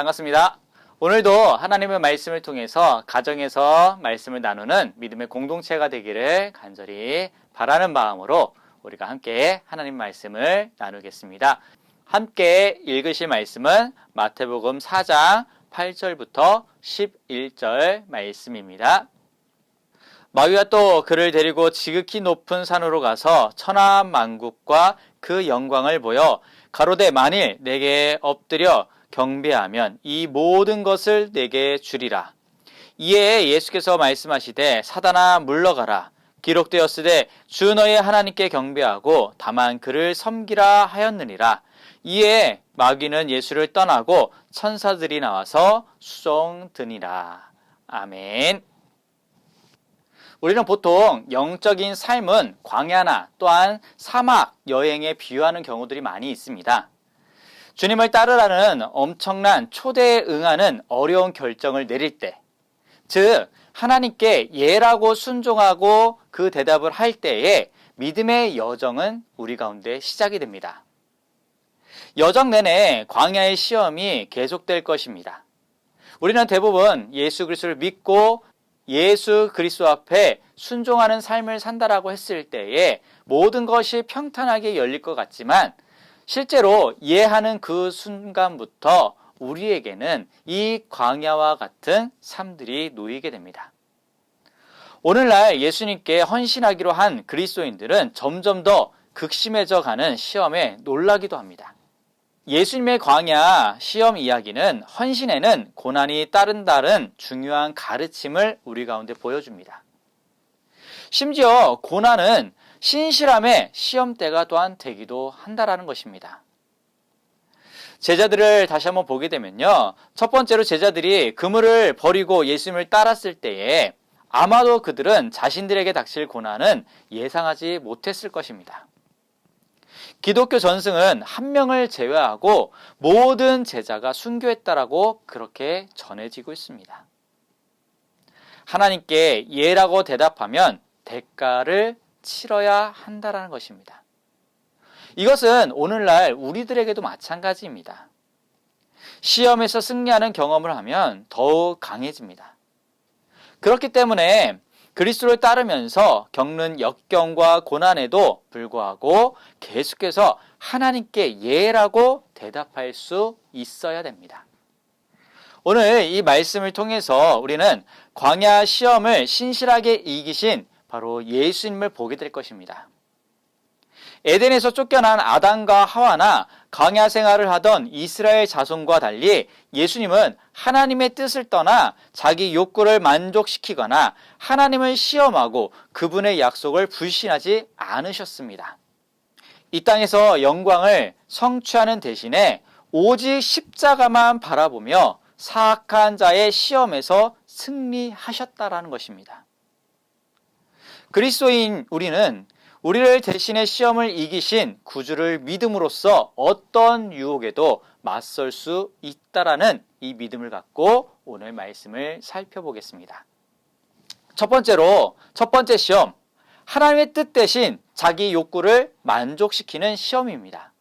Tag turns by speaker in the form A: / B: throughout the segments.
A: 반갑습니다. 오늘도 하나님의 말씀을 통해서 가정에서 말씀을 나누는 믿음의 공동체가 되기를 간절히 바라는 마음으로 우리가 함께 하나님 말씀을 나누겠습니다. 함께 읽으실 말씀은 마태복음 4장 8절부터 11절 말씀입니다. 마귀가 또 그를 데리고 지극히 높은 산으로 가서 천하만국과 그 영광을 보여 가로되 만일 내게 엎드려 경배하면 이 모든 것을 내게 주리라. 이에 예수께서 말씀하시되 사단아 물러가라. 기록되었으되 주 너의 하나님께 경배하고 다만 그를 섬기라 하였느니라. 이에 마귀는 예수를 떠나고 천사들이 나와서 수종드니라. 아멘. 우리는 보통 영적인 삶은 광야나 또한 사막 여행에 비유하는 경우들이 많이 있습니다. 주님을 따르라는 엄청난 초대에 응하는 어려운 결정을 내릴 때, 즉 하나님께 예라고 순종하고 그 대답을 할 때에 믿음의 여정은 우리 가운데 시작이 됩니다. 여정 내내 광야의 시험이 계속될 것입니다. 우리는 대부분 예수 그리스도를 믿고 예수 그리스도 앞에 순종하는 삶을 산다라고 했을 때에 모든 것이 평탄하게 열릴 것 같지만 실제로 예하는 그 순간부터 우리에게는 이 광야와 같은 삶들이 놓이게 됩니다. 오늘날 예수님께 헌신하기로 한 그리스도인들은 점점 더 극심해져 가는 시험에 놀라기도 합니다. 예수님의 광야 시험 이야기는 헌신에는 고난이 따른다는 중요한 가르침을 우리 가운데 보여줍니다. 심지어 고난은 신실함의 시험대가 또한 되기도 한다라는 것입니다. 제자들을 다시 한번 보게 되면요. 첫 번째로 제자들이 그물을 버리고 예수님을 따랐을 때에 아마도 그들은 자신들에게 닥칠 고난은 예상하지 못했을 것입니다. 기독교 전승은 한 명을 제외하고 모든 제자가 순교했다라고 그렇게 전해지고 있습니다. 하나님께 예라고 대답하면 대가를 치러야 한다라는 것입니다. 이것은 오늘날 우리들에게도 마찬가지입니다. 시험에서 승리하는 경험을 하면 더욱 강해집니다. 그렇기 때문에 그리스도를 따르면서 겪는 역경과 고난에도 불구하고 계속해서 하나님께 예라고 대답할 수 있어야 됩니다. 오늘 이 말씀을 통해서 우리는 광야 시험을 신실하게 이기신 바로 예수님을 보게 될 것입니다. 에덴에서 쫓겨난 아담과 하와나 광야 생활을 하던 이스라엘 자손과 달리 예수님은 하나님의 뜻을 떠나 자기 욕구를 만족시키거나 하나님을 시험하고 그분의 약속을 불신하지 않으셨습니다. 이 땅에서 영광을 성취하는 대신에 오직 십자가만 바라보며 사악한 자의 시험에서 승리하셨다라는 것입니다. 그리스도인 우리는 우리를 대신해 시험을 이기신 구주를 믿음으로써 어떤 유혹에도 맞설 수 있다라는 이 믿음을 갖고 오늘 말씀을 살펴보겠습니다. 첫 번째 시험, 하나님의 뜻 대신 자기 욕구를 만족시키는 시험입니다.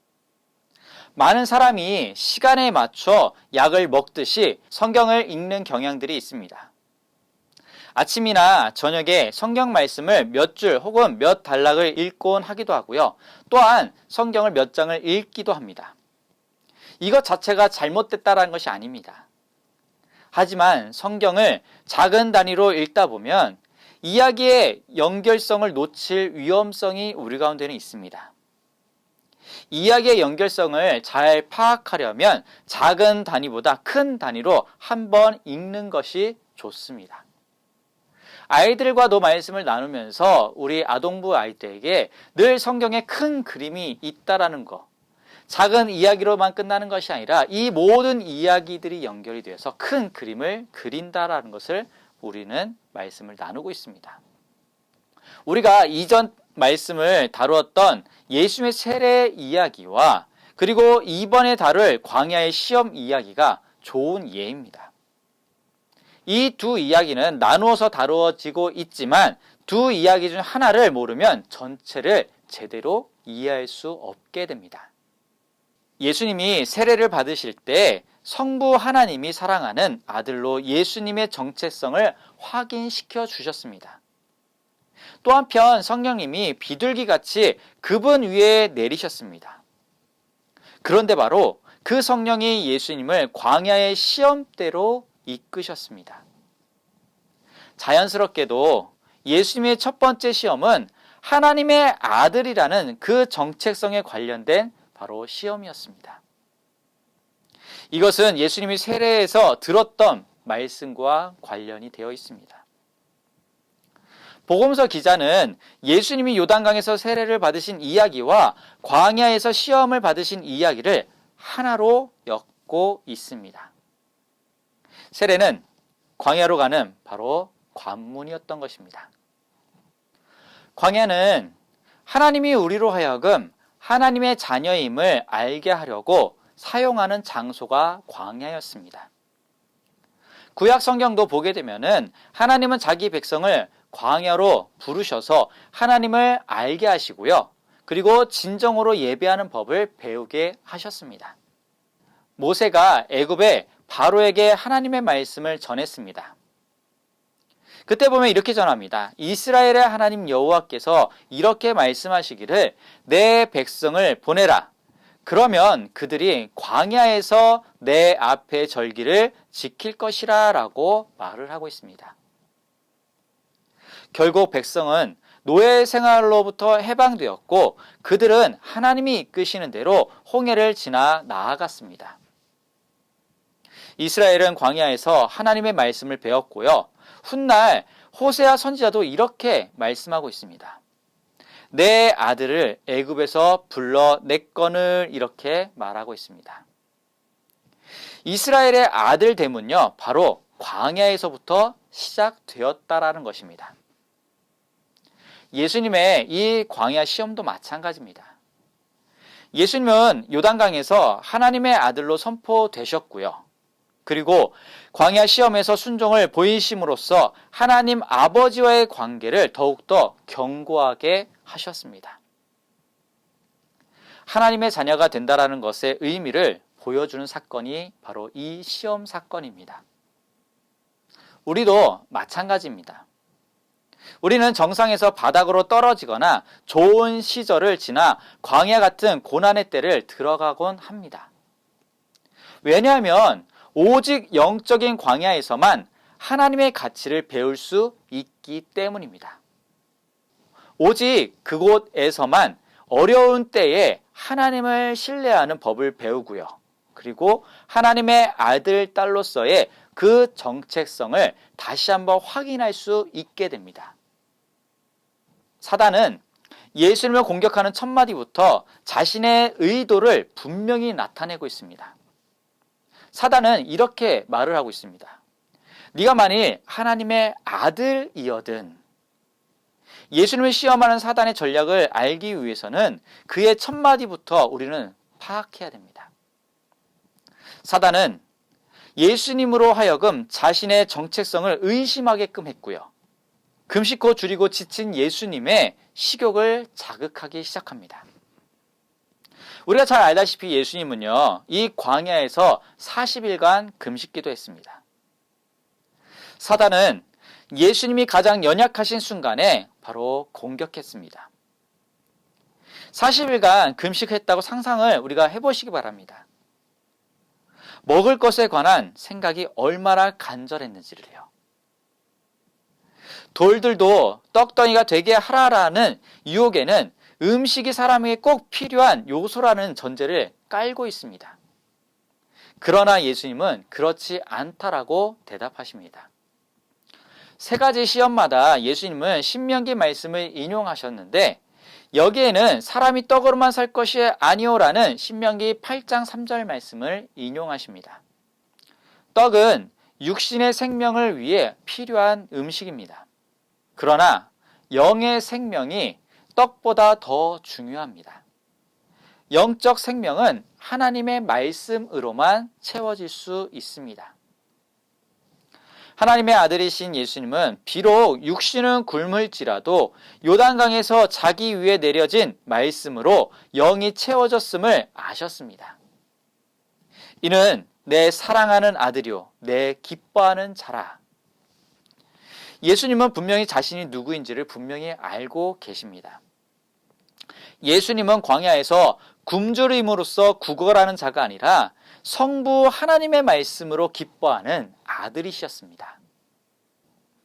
A: 많은 사람이 시간에 맞춰 약을 먹듯이 성경을 읽는 경향들이 있습니다. 아침이나 저녁에 성경 말씀을 몇 줄 혹은 몇 단락을 읽곤 하기도 하고요. 또한 성경을 몇 장을 읽기도 합니다. 이것 자체가 잘못됐다는 것이 아닙니다. 하지만 성경을 작은 단위로 읽다 보면 이야기의 연결성을 놓칠 위험성이 우리 가운데는 있습니다. 이야기의 연결성을 잘 파악하려면 작은 단위보다 큰 단위로 한번 읽는 것이 좋습니다. 아이들과도 말씀을 나누면서 우리 아동부 아이들에게 늘 성경에 큰 그림이 있다라는 것, 작은 이야기로만 끝나는 것이 아니라 이 모든 이야기들이 연결이 되어서 큰 그림을 그린다라는 것을 우리는 말씀을 나누고 있습니다. 우리가 이전 말씀을 다루었던 예수님의 세례 이야기와 그리고 이번에 다룰 광야의 시험 이야기가 좋은 예입니다. 이 두 이야기는 나누어서 다루어지고 있지만 두 이야기 중 하나를 모르면 전체를 제대로 이해할 수 없게 됩니다. 예수님이 세례를 받으실 때 성부 하나님이 사랑하는 아들로 예수님의 정체성을 확인시켜 주셨습니다. 또 한편 성령님이 비둘기같이 그분 위에 내리셨습니다. 그런데 바로 그 성령이 예수님을 광야의 시험대로 이끄셨습니다. 자연스럽게도 예수님의 첫 번째 시험은 하나님의 아들이라는 그 정체성에 관련된 바로 시험이었습니다. 이것은 예수님이 세례에서 들었던 말씀과 관련이 되어 있습니다. 복음서 기자는 예수님이 요단강에서 세례를 받으신 이야기와 광야에서 시험을 받으신 이야기를 하나로 엮고 있습니다. 세례는 광야로 가는 바로 관문이었던 것입니다. 광야는 하나님이 우리로 하여금 하나님의 자녀임을 알게 하려고 사용하는 장소가 광야였습니다. 구약 성경도 보게 되면은 하나님은 자기 백성을 광야로 부르셔서 하나님을 알게 하시고요. 그리고 진정으로 예배하는 법을 배우게 하셨습니다. 모세가 애굽의 바로에게 하나님의 말씀을 전했습니다. 그때 보면 이렇게 전합니다. 이스라엘의 하나님 여호와께서 이렇게 말씀하시기를 내 백성을 보내라. 그러면 그들이 광야에서 내 앞에 절기를 지킬 것이라 라고 말을 하고 있습니다. 결국 백성은 노예 생활로부터 해방되었고 그들은 하나님이 이끄시는 대로 홍해를 지나 나아갔습니다. 이스라엘은 광야에서 하나님의 말씀을 배웠고요. 훗날 호세아 선지자도 이렇게 말씀하고 있습니다. 내 아들을 애굽에서 불러냈거늘 이렇게 말하고 있습니다. 이스라엘의 아들 됨은요, 바로 광야에서부터 시작되었다라는 것입니다. 예수님의 이 광야 시험도 마찬가지입니다. 예수님은 요단강에서 하나님의 아들로 선포되셨고요. 그리고 광야 시험에서 순종을 보이심으로써 하나님 아버지와의 관계를 더욱더 견고하게 하셨습니다. 하나님의 자녀가 된다라는 것의 의미를 보여주는 사건이 바로 이 시험 사건입니다. 우리도 마찬가지입니다. 우리는 정상에서 바닥으로 떨어지거나 좋은 시절을 지나 광야 같은 고난의 때를 들어가곤 합니다. 왜냐하면 오직 영적인 광야에서만 하나님의 가치를 배울 수 있기 때문입니다. 오직 그곳에서만 어려운 때에 하나님을 신뢰하는 법을 배우고요. 그리고 하나님의 아들, 딸로서의 그 정체성을 다시 한번 확인할 수 있게 됩니다. 사단은 예수님을 공격하는 첫 마디부터 자신의 의도를 분명히 나타내고 있습니다. 사단은 이렇게 말을 하고 있습니다. 네가 만일 하나님의 아들이거든. 예수님을 시험하는 사단의 전략을 알기 위해서는 그의 첫 마디부터 우리는 파악해야 됩니다. 사단은 예수님으로 하여금 자신의 정체성을 의심하게끔 했고요. 금식코 줄이고 지친 예수님의 식욕을 자극하기 시작합니다. 우리가 잘 알다시피 예수님은요, 이 광야에서 40일간 금식기도 했습니다. 사단은 예수님이 가장 연약하신 순간에 바로 공격했습니다. 40일간 금식했다고 상상을 우리가 해보시기 바랍니다. 먹을 것에 관한 생각이 얼마나 간절했는지를요. 돌들도 떡덩이가 되게 하라라는 유혹에는 음식이 사람에게 꼭 필요한 요소라는 전제를 깔고 있습니다. 그러나 예수님은 그렇지 않다라고 대답하십니다. 세 가지 시험마다 예수님은 신명기 말씀을 인용하셨는데 여기에는 사람이 떡으로만 살 것이 아니오라는 신명기 8장 3절 말씀을 인용하십니다. 떡은 육신의 생명을 위해 필요한 음식입니다. 그러나 영의 생명이 떡보다 더 중요합니다. 영적 생명은 하나님의 말씀으로만 채워질 수 있습니다. 하나님의 아들이신 예수님은 비록 육신은 굶을지라도 요단강에서 자기 위에 내려진 말씀으로 영이 채워졌음을 아셨습니다. 이는 내 사랑하는 아들이요 내 기뻐하는 자라. 예수님은 분명히 자신이 누구인지를 분명히 알고 계십니다. 예수님은 광야에서 굶주림으로써 구걸하는 자가 아니라 성부 하나님의 말씀으로 기뻐하는 아들이셨습니다.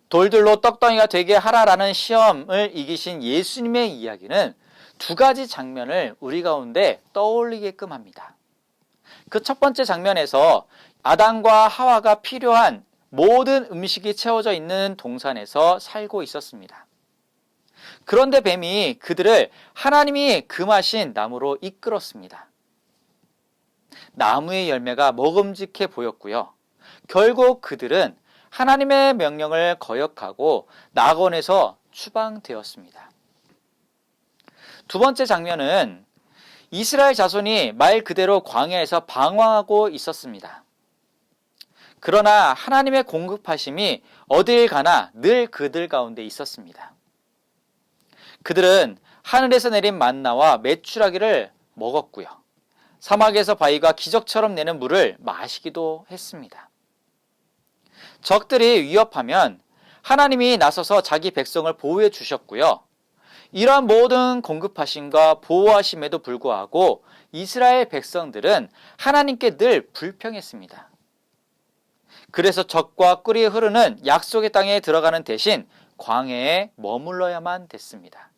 A: 돌들로 떡덩이가 되게 하라라는 시험을 이기신 예수님의 이야기는 두 가지 장면을 우리 가운데 떠올리게끔 합니다. 그 첫 번째 장면에서 아담과 하와가 필요한 모든 음식이 채워져 있는 동산에서 살고 있었습니다. 그런데 뱀이 그들을 하나님이 금하신 나무로 이끌었습니다. 나무의 열매가 먹음직해 보였고요. 결국 그들은 하나님의 명령을 거역하고 낙원에서 추방되었습니다. 두 번째 장면은 이스라엘 자손이 말 그대로 광야에서 방황하고 있었습니다. 그러나 하나님의 공급하심이 어딜 가나 늘 그들 가운데 있었습니다. 그들은 하늘에서 내린 만나와 메추라기를 먹었고요. 사막에서 바위가 기적처럼 내는 물을 마시기도 했습니다. 적들이 위협하면 하나님이 나서서 자기 백성을 보호해 주셨고요. 이러한 모든 공급하심과 보호하심에도 불구하고 이스라엘 백성들은 하나님께 늘 불평했습니다. 그래서 적과 꿀이 흐르는 약속의 땅에 들어가는 대신 광야에 머물러야만 됐습니다.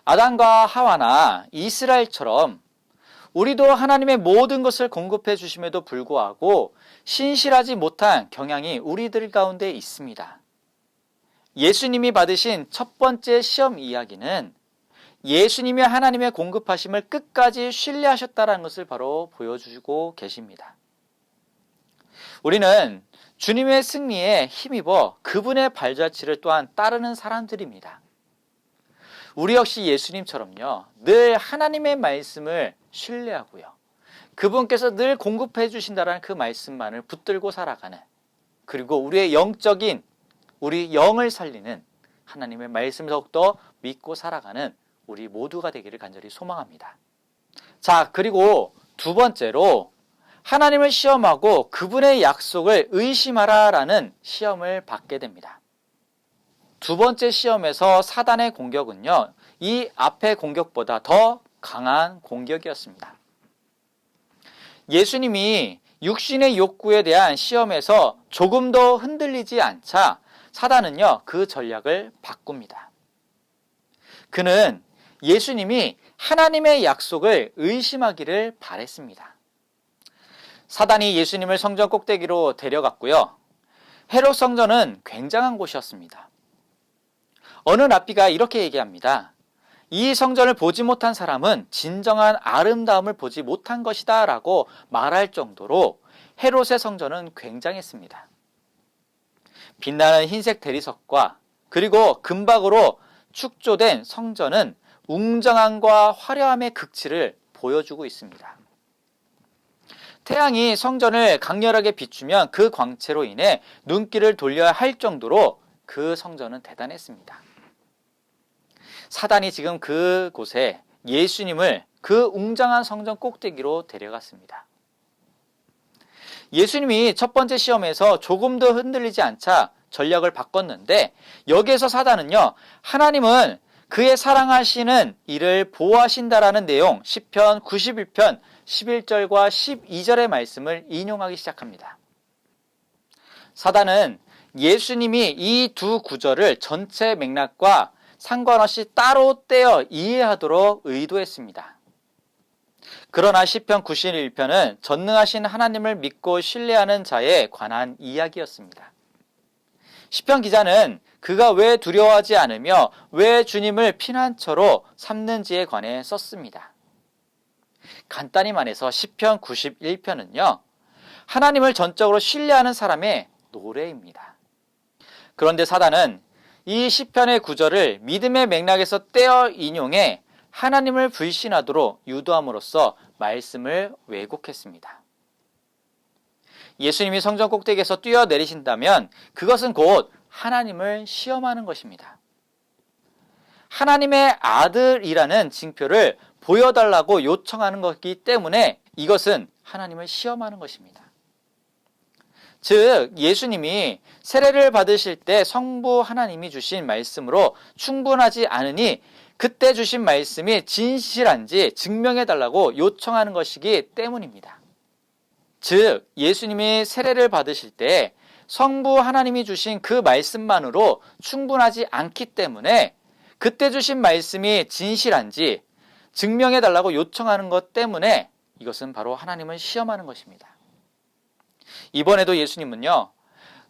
A: 아담과 하와나 이스라엘처럼 우리도 하나님의 모든 것을 공급해 주심에도 불구하고 신실하지 못한 경향이 우리들 가운데 있습니다. 예수님이 받으신 첫 번째 시험 이야기는 예수님이 하나님의 공급하심을 끝까지 신뢰하셨다는 것을 바로 보여주고 계십니다. 우리는 주님의 승리에 힘입어 그분의 발자취를 또한 따르는 사람들입니다. 우리 역시 예수님처럼요, 늘 하나님의 말씀을 신뢰하고요, 그분께서 늘 공급해 주신다는 그 말씀만을 붙들고 살아가는, 그리고 우리의 영적인, 우리 영을 살리는 하나님의 말씀을 더욱더 믿고 살아가는 우리 모두가 되기를 간절히 소망합니다. 자, 그리고 두 번째로 하나님을 시험하고 그분의 약속을 의심하라라는 시험을 받게 됩니다. 두 번째 시험에서 사단의 공격은요, 이 앞의 공격보다 더 강한 공격이었습니다. 예수님이 육신의 욕구에 대한 시험에서 조금 더 흔들리지 않자 사단은요, 그 전략을 바꿉니다. 그는 예수님이 하나님의 약속을 의심하기를 바랬습니다. 사단이 예수님을 성전 꼭대기로 데려갔고요. 헤롯 성전은 굉장한 곳이었습니다. 어느 랍비가 이렇게 얘기합니다. 이 성전을 보지 못한 사람은 진정한 아름다움을 보지 못한 것이다 라고 말할 정도로 헤롯의 성전은 굉장했습니다. 빛나는 흰색 대리석과 그리고 금박으로 축조된 성전은 웅장함과 화려함의 극치를 보여주고 있습니다. 태양이 성전을 강렬하게 비추면 그 광채로 인해 눈길을 돌려야 할 정도로 그 성전은 대단했습니다. 사단이 지금 그곳에 예수님을 그 웅장한 성전 꼭대기로 데려갔습니다. 예수님이 첫 번째 시험에서 조금 더 흔들리지 않자 전략을 바꿨는데, 여기에서 사단은요, 하나님은 그의 사랑하시는 이를 보호하신다라는 내용 시편 91편 11절과 12절의 말씀을 인용하기 시작합니다. 사단은 예수님이 이 두 구절을 전체 맥락과 상관없이 따로 떼어 이해하도록 의도했습니다. 그러나 시편 91편은 전능하신 하나님을 믿고 신뢰하는 자에 관한 이야기였습니다. 시편 기자는 그가 왜 두려워하지 않으며 왜 주님을 피난처로 삼는지에 관해 썼습니다. 간단히 말해서 시편 91편은요, 하나님을 전적으로 신뢰하는 사람의 노래입니다. 그런데 사단은 이 시편의 구절을 믿음의 맥락에서 떼어 인용해 하나님을 불신하도록 유도함으로써 말씀을 왜곡했습니다. 예수님이 성전 꼭대기에서 뛰어내리신다면 그것은 곧 하나님을 시험하는 것입니다. 하나님의 아들이라는 징표를 보여달라고 요청하는 것이기 때문에 이것은 하나님을 시험하는 것입니다. 즉 예수님이 세례를 받으실 때 성부 하나님이 주신 말씀으로 충분하지 않으니 그때 주신 말씀이 진실한지 증명해달라고 요청하는 것이기 때문입니다. 즉 예수님이 세례를 받으실 때 성부 하나님이 주신 그 말씀만으로 충분하지 않기 때문에 그때 주신 말씀이 진실한지 증명해달라고 요청하는 것 때문에 이것은 바로 하나님을 시험하는 것입니다. 이번에도 예수님은요,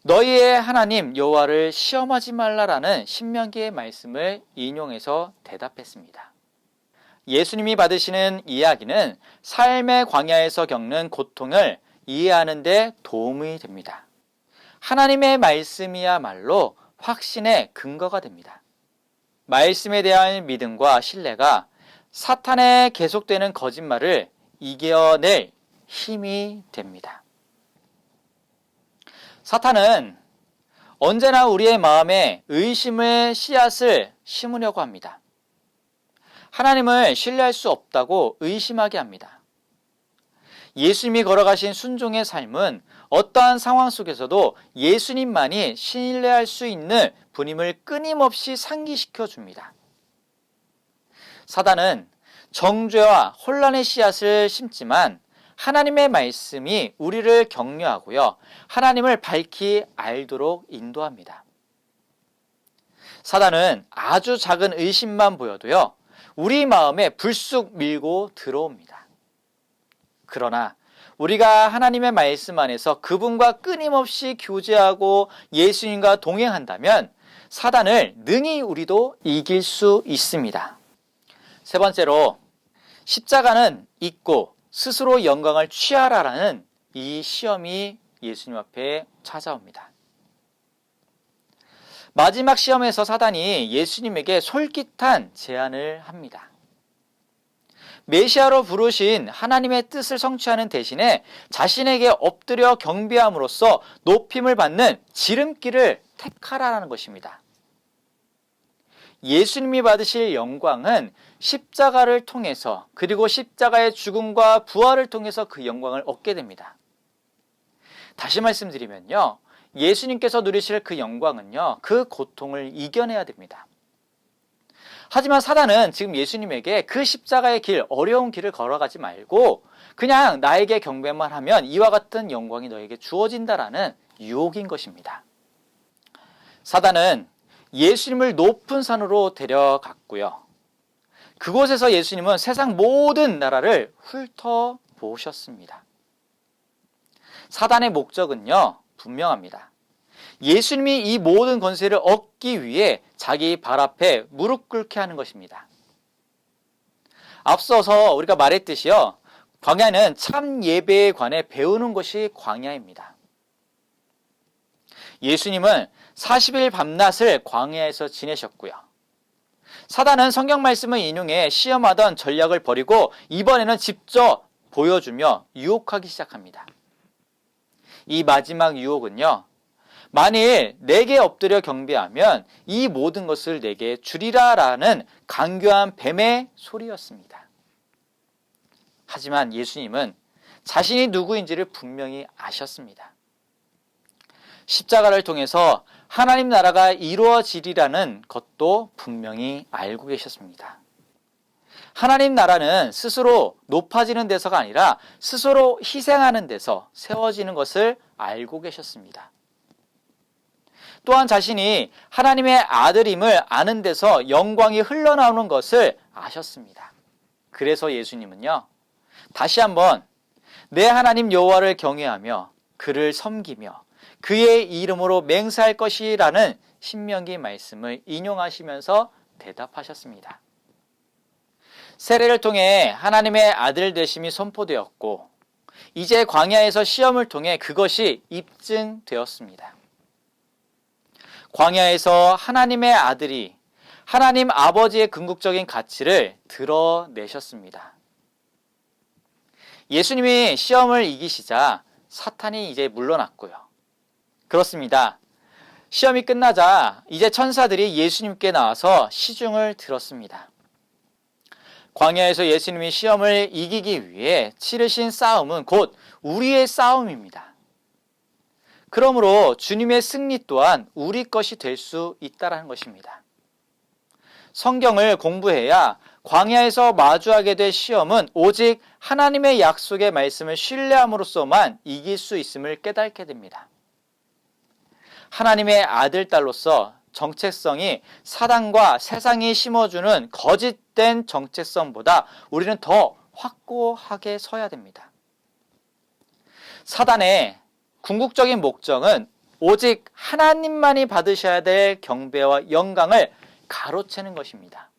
A: 너희의 하나님 여호와를 시험하지 말라라는 신명기의 말씀을 인용해서 대답했습니다. 예수님이 받으시는 이야기는 삶의 광야에서 겪는 고통을 이해하는 데 도움이 됩니다. 하나님의 말씀이야말로 확신의 근거가 됩니다. 말씀에 대한 믿음과 신뢰가 사탄의 계속되는 거짓말을 이겨낼 힘이 됩니다. 사탄은 언제나 우리의 마음에 의심의 씨앗을 심으려고 합니다. 하나님을 신뢰할 수 없다고 의심하게 합니다. 예수님이 걸어가신 순종의 삶은 어떠한 상황 속에서도 예수님만이 신뢰할 수 있는 분임을 끊임없이 상기시켜 줍니다. 사단은 정죄와 혼란의 씨앗을 심지만 하나님의 말씀이 우리를 격려하고요, 하나님을 밝히 알도록 인도합니다. 사단은 아주 작은 의심만 보여도요, 우리 마음에 불쑥 밀고 들어옵니다. 그러나 우리가 하나님의 말씀 안에서 그분과 끊임없이 교제하고 예수님과 동행한다면 사단을 능히 우리도 이길 수 있습니다. 세 번째로, 십자가는 잊고 스스로 영광을 취하라라는 이 시험이 예수님 앞에 찾아옵니다. 마지막 시험에서 사단이 예수님에게 솔깃한 제안을 합니다. 메시아로 부르신 하나님의 뜻을 성취하는 대신에 자신에게 엎드려 경배함으로써 높임을 받는 지름길을 택하라는 것입니다. 예수님이 받으실 영광은 십자가를 통해서, 그리고 십자가의 죽음과 부활을 통해서 그 영광을 얻게 됩니다. 다시 말씀드리면요, 예수님께서 누리실 그 영광은요, 그 고통을 이겨내야 됩니다. 하지만 사단은 지금 예수님에게 그 십자가의 길, 어려운 길을 걸어가지 말고 그냥 나에게 경배만 하면 이와 같은 영광이 너에게 주어진다라는 유혹인 것입니다. 사단은 예수님을 높은 산으로 데려갔고요, 그곳에서 예수님은 세상 모든 나라를 훑어보셨습니다. 사단의 목적은요, 분명합니다. 예수님이 이 모든 권세를 얻기 위해 자기 발 앞에 무릎 꿇게 하는 것입니다. 앞서서 우리가 말했듯이요, 광야는 참 예배에 관해 배우는 것이 광야입니다. 예수님은 40일 밤낮을 광야에서 지내셨고요, 사단은 성경 말씀을 인용해 시험하던 전략을 버리고 이번에는 직접 보여주며 유혹하기 시작합니다. 이 마지막 유혹은요, 만일 내게 엎드려 경배하면 이 모든 것을 내게 주리라 라는 간교한 뱀의 소리였습니다. 하지만 예수님은 자신이 누구인지를 분명히 아셨습니다. 십자가를 통해서 하나님 나라가 이루어지리라는 것도 분명히 알고 계셨습니다. 하나님 나라는 스스로 높아지는 데서가 아니라 스스로 희생하는 데서 세워지는 것을 알고 계셨습니다. 또한 자신이 하나님의 아들임을 아는 데서 영광이 흘러나오는 것을 아셨습니다. 그래서 예수님은요, 다시 한번 내 하나님 여호와를 경외하며 그를 섬기며 그의 이름으로 맹세할 것이라는 신명기 말씀을 인용하시면서 대답하셨습니다. 세례를 통해 하나님의 아들 되심이 선포되었고 이제 광야에서 시험을 통해 그것이 입증되었습니다. 광야에서 하나님의 아들이 하나님 아버지의 궁극적인 가치를 드러내셨습니다. 예수님이 시험을 이기시자 사탄이 이제 물러났고요. 그렇습니다. 시험이 끝나자 이제 천사들이 예수님께 나와서 시중을 들었습니다. 광야에서 예수님이 시험을 이기기 위해 치르신 싸움은 곧 우리의 싸움입니다. 그러므로 주님의 승리 또한 우리 것이 될 수 있다는 것입니다. 성경을 공부해야 광야에서 마주하게 될 시험은 오직 하나님의 약속의 말씀을 신뢰함으로써만 이길 수 있음을 깨닫게 됩니다. 하나님의 아들, 딸로서 정체성이 사단과 세상이 심어주는 거짓된 정체성보다 우리는 더 확고하게 서야 됩니다. 사단의 궁극적인 목적은 오직 하나님만이 받으셔야 될 경배와 영광을 가로채는 것입니다.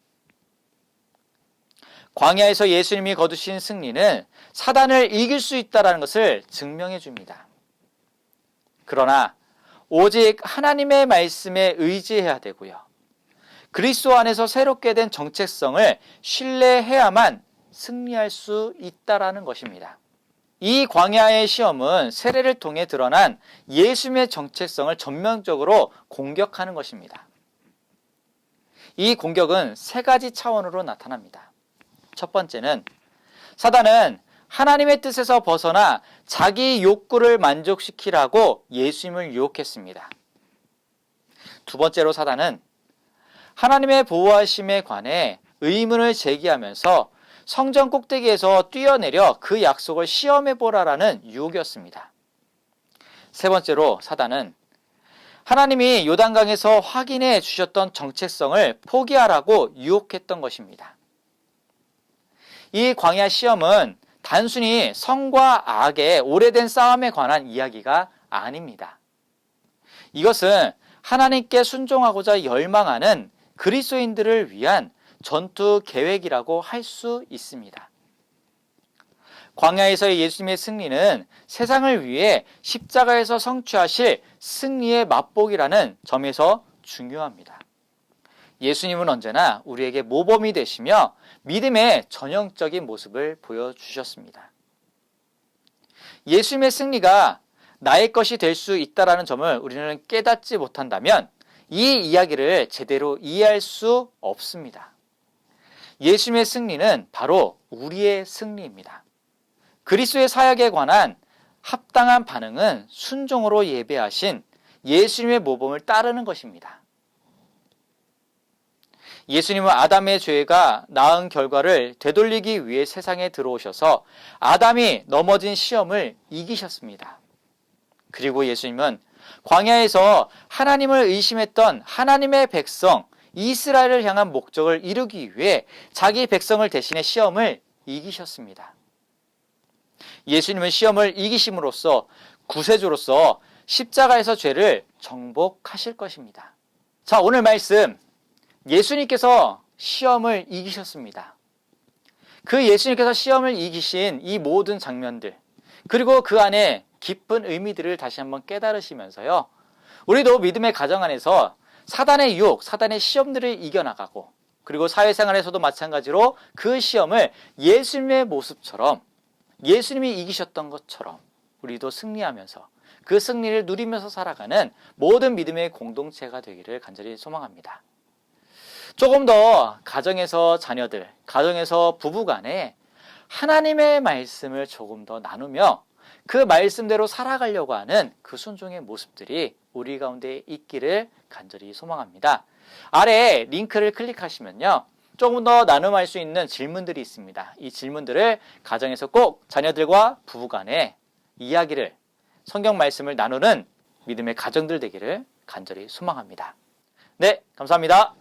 A: 광야에서 예수님이 거두신 승리는 사단을 이길 수 있다는 것을 증명해 줍니다. 그러나 오직 하나님의 말씀에 의지해야 되고요. 그리스도 안에서 새롭게 된 정체성을 신뢰해야만 승리할 수 있다는 것입니다. 이 광야의 시험은 세례를 통해 드러난 예수님의 정체성을 전면적으로 공격하는 것입니다. 이 공격은 세 가지 차원으로 나타납니다. 첫 번째는 사단은 하나님의 뜻에서 벗어나 자기 욕구를 만족시키라고 예수님을 유혹했습니다. 두 번째로 사단은 하나님의 보호하심에 관해 의문을 제기하면서 성전 꼭대기에서 뛰어내려 그 약속을 시험해보라라는 유혹이었습니다. 세 번째로 사단은 하나님이 요단강에서 확인해 주셨던 정체성을 포기하라고 유혹했던 것입니다. 이 광야 시험은 단순히 성과 악의 오래된 싸움에 관한 이야기가 아닙니다. 이것은 하나님께 순종하고자 열망하는 그리스도인들을 위한 전투 계획이라고 할 수 있습니다. 광야에서의 예수님의 승리는 세상을 위해 십자가에서 성취하실 승리의 맛보기라는 점에서 중요합니다. 예수님은 언제나 우리에게 모범이 되시며 믿음의 전형적인 모습을 보여주셨습니다. 예수님의 승리가 나의 것이 될 수 있다는 점을 우리는 깨닫지 못한다면 이 이야기를 제대로 이해할 수 없습니다. 예수님의 승리는 바로 우리의 승리입니다. 그리스도의 사역에 관한 합당한 반응은 순종으로 예배하신 예수님의 모범을 따르는 것입니다. 예수님은 아담의 죄가 낳은 결과를 되돌리기 위해 세상에 들어오셔서 아담이 넘어진 시험을 이기셨습니다. 그리고 예수님은 광야에서 하나님을 의심했던 하나님의 백성 이스라엘을 향한 목적을 이루기 위해 자기 백성을 대신해 시험을 이기셨습니다. 예수님은 시험을 이기심으로써 구세주로서 십자가에서 죄를 정복하실 것입니다. 자, 오늘 말씀 예수님께서 시험을 이기셨습니다. 그 예수님께서 시험을 이기신 이 모든 장면들 그리고 그 안에 깊은 의미들을 다시 한번 깨달으시면서요. 우리도 믿음의 가정 안에서 사단의 유혹, 사단의 시험들을 이겨나가고 그리고 사회생활에서도 마찬가지로 그 시험을 예수님의 모습처럼 예수님이 이기셨던 것처럼 우리도 승리하면서 그 승리를 누리면서 살아가는 모든 믿음의 공동체가 되기를 간절히 소망합니다. 조금 더 가정에서 자녀들, 가정에서 부부간에 하나님의 말씀을 조금 더 나누며 그 말씀대로 살아가려고 하는 그 순종의 모습들이 우리 가운데 있기를 간절히 소망합니다. 아래 링크를 클릭하시면요. 조금 더 나눔할 수 있는 질문들이 있습니다. 이 질문들을 가정에서 꼭 자녀들과 부부간에 이야기를 성경 말씀을 나누는 믿음의 가정들 되기를 간절히 소망합니다. 네, 감사합니다.